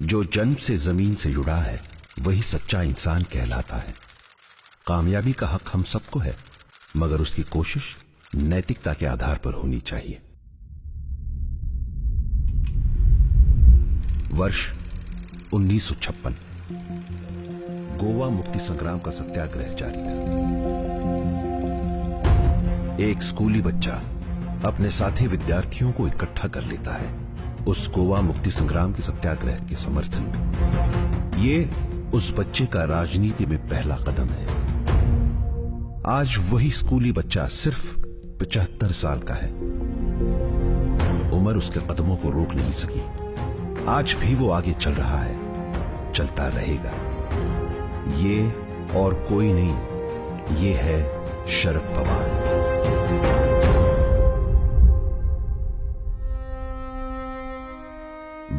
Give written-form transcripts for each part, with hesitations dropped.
जो जन्म से जमीन से जुड़ा है वही सच्चा इंसान कहलाता है। कामयाबी का हक हम सबको है, मगर उसकी कोशिश नैतिकता के आधार पर होनी चाहिए। वर्ष 1956। गोवा मुक्ति संग्राम का सत्याग्रह जारी था। एक स्कूली बच्चा अपने साथी विद्यार्थियों को इकट्ठा कर लेता है उस गोवा मुक्ति संग्राम के सत्याग्रह के समर्थन में। ये उस बच्चे का राजनीति में पहला कदम है। आज वही स्कूली बच्चा सिर्फ 75 साल का है। उम्र उसके कदमों को रोक नहीं सकी। आज भी वो आगे चल रहा है, चलता रहेगा। ये और कोई नहीं, ये है शरद पवार।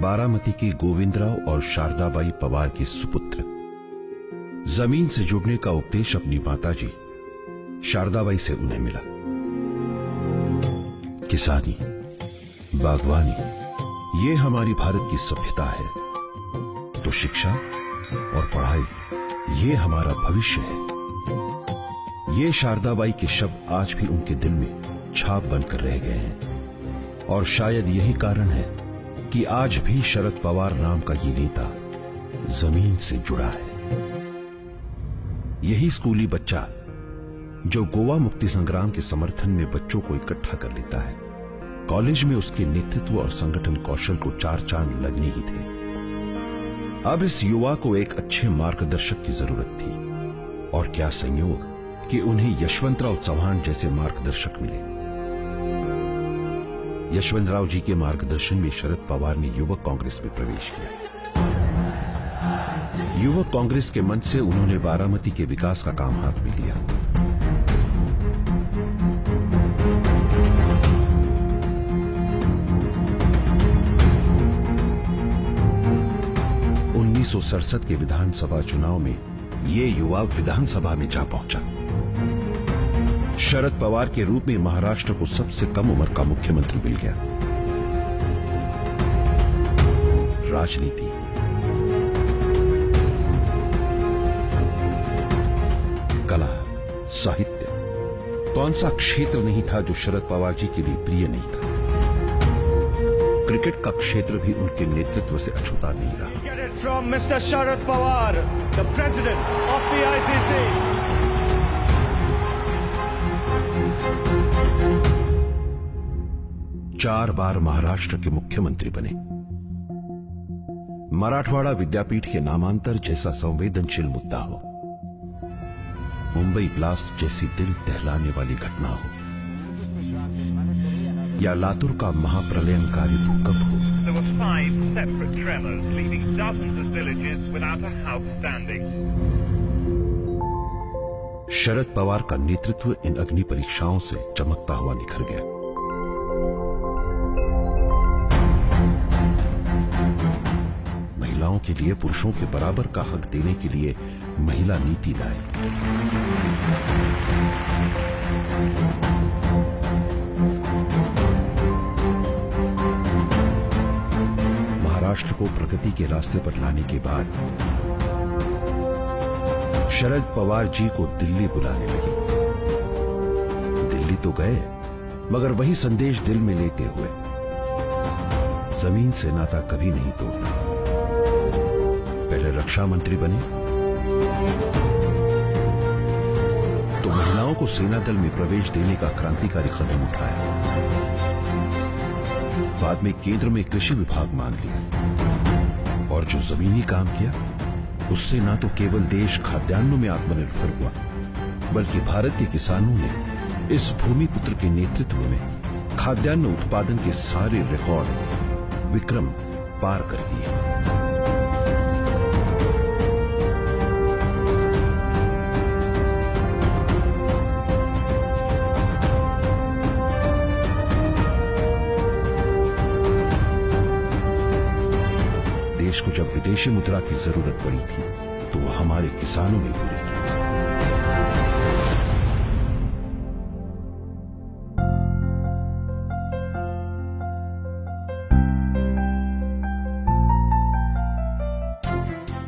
बारामती की गोविंदराव और शारदाबाई पवार के सुपुत्र। जमीन से जुड़ने का उपदेश अपनी माताजी शारदाबाई से उन्हें मिला। किसानी, बागवानी, ये हमारी भारत की सभ्यता है, तो शिक्षा और पढ़ाई ये हमारा भविष्य है। ये शारदाबाई के शब्द आज भी उनके दिल में छाप बनकर रह गए हैं। और शायद यही कारण है कि आज भी शरद पवार नाम का ये नेता जमीन से जुड़ा है। यही स्कूली बच्चा जो गोवा मुक्ति संग्राम के समर्थन में बच्चों को इकट्ठा कर लेता है। कॉलेज में उसके नेतृत्व और संगठन कौशल को 4 चांद लगने ही थे। अब इस युवा को एक अच्छे मार्गदर्शक की जरूरत थी, और क्या संयोग कि उन्हें यशवंतराव चौहान जैसे मार्गदर्शक मिले। यशवंतराव जी के मार्गदर्शन में शरद पवार ने युवक कांग्रेस में प्रवेश किया। युवक कांग्रेस के मंच से उन्होंने बारामती के विकास का काम हाथ में लिया। उन्नीस के विधानसभा चुनाव में ये युवा विधानसभा में जा पहुंचा। शरद पवार के रूप में महाराष्ट्र को सबसे कम उम्र का मुख्यमंत्री मिल गया। राजनीति, कला, साहित्य, कौन सा क्षेत्र नहीं था जो शरद पवार जी के लिए प्रिय नहीं था। क्रिकेट का क्षेत्र भी उनके नेतृत्व से अछूता नहीं रहा। From Mr. Sharad Pawar, the President of the ICC. 4 बार महाराष्ट्र के मुख्यमंत्री बने। मराठवाड़ा विद्यापीठ के नामांतर जैसा संवेदनशील मुद्दा हो, मुंबई ब्लास्ट जैसी दिल दहलाने वाली घटना हो, या लातूर का महाप्रलयनकारी भूकंप हो, There were 5 separate tremors, leaving dozens of villages without a house standing. Sharad Pawar का नेतृत्व इन अग्नि परीक्षाओं से चमकता हुआ निखर गया। महिलाओं के लिए पुरुषों के बराबर का हक देने के लिए महिला नीति लाए। महाराष्ट्र को प्रगति के रास्ते पर लाने के बाद शरद पवार जी को दिल्ली बुलाने लगे। दिल्ली तो गए, मगर वही संदेश दिल में लेते हुए, जमीन से नाता कभी नहीं तोड़ना। पहले रक्षा मंत्री बने, तो महिलाओं को सेना दल में प्रवेश देने का क्रांतिकारी कदम उठाया। बाद में केंद्र में कृषि विभाग मान लिया, और जो जमीनी काम किया उससे ना तो केवल देश खाद्यान्नों में आत्मनिर्भर हुआ, बल्कि भारत के किसानों ने इस भूमिपुत्र के नेतृत्व में खाद्यान्न उत्पादन के सारे रिकॉर्ड विक्रम पार कर दिए। देश को जब विदेशी मुद्रा की जरूरत पड़ी थी, तो वो हमारे किसानों ने पूरी की।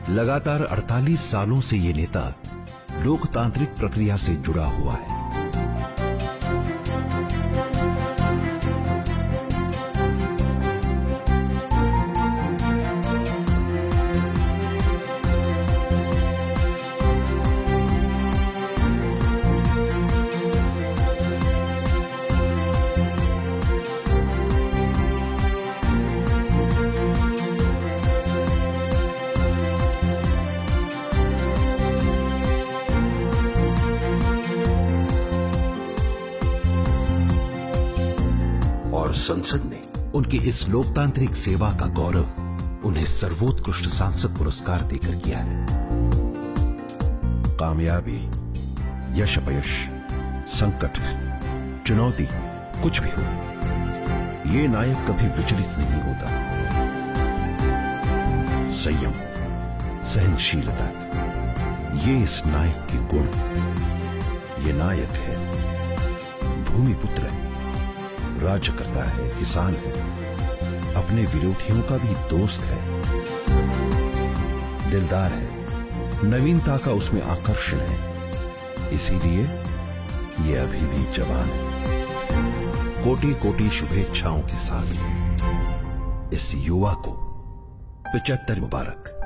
लगातार 48 सालों से ये नेता लोकतांत्रिक प्रक्रिया से जुड़ा हुआ है। और संसद ने उनकी इस लोकतांत्रिक सेवा का गौरव उन्हें सर्वोत्कृष्ट सांसद पुरस्कार देकर किया है। कामयाबी, यश अपयश, संकट, चुनौती कुछ भी हो, ये नायक कभी विचलित नहीं होता। संयम, सहनशीलता, ये इस नायक के गुण। ये नायक है, भूमिपुत्र है, राज्य करता है, किसान है, अपने विरोधियों का भी दोस्त है, दिलदार है, नवीनता का उसमें आकर्षण है, इसीलिए ये अभी भी जवान है। कोटि कोटि शुभेच्छाओं के साथ इस युवा को 75 मुबारक।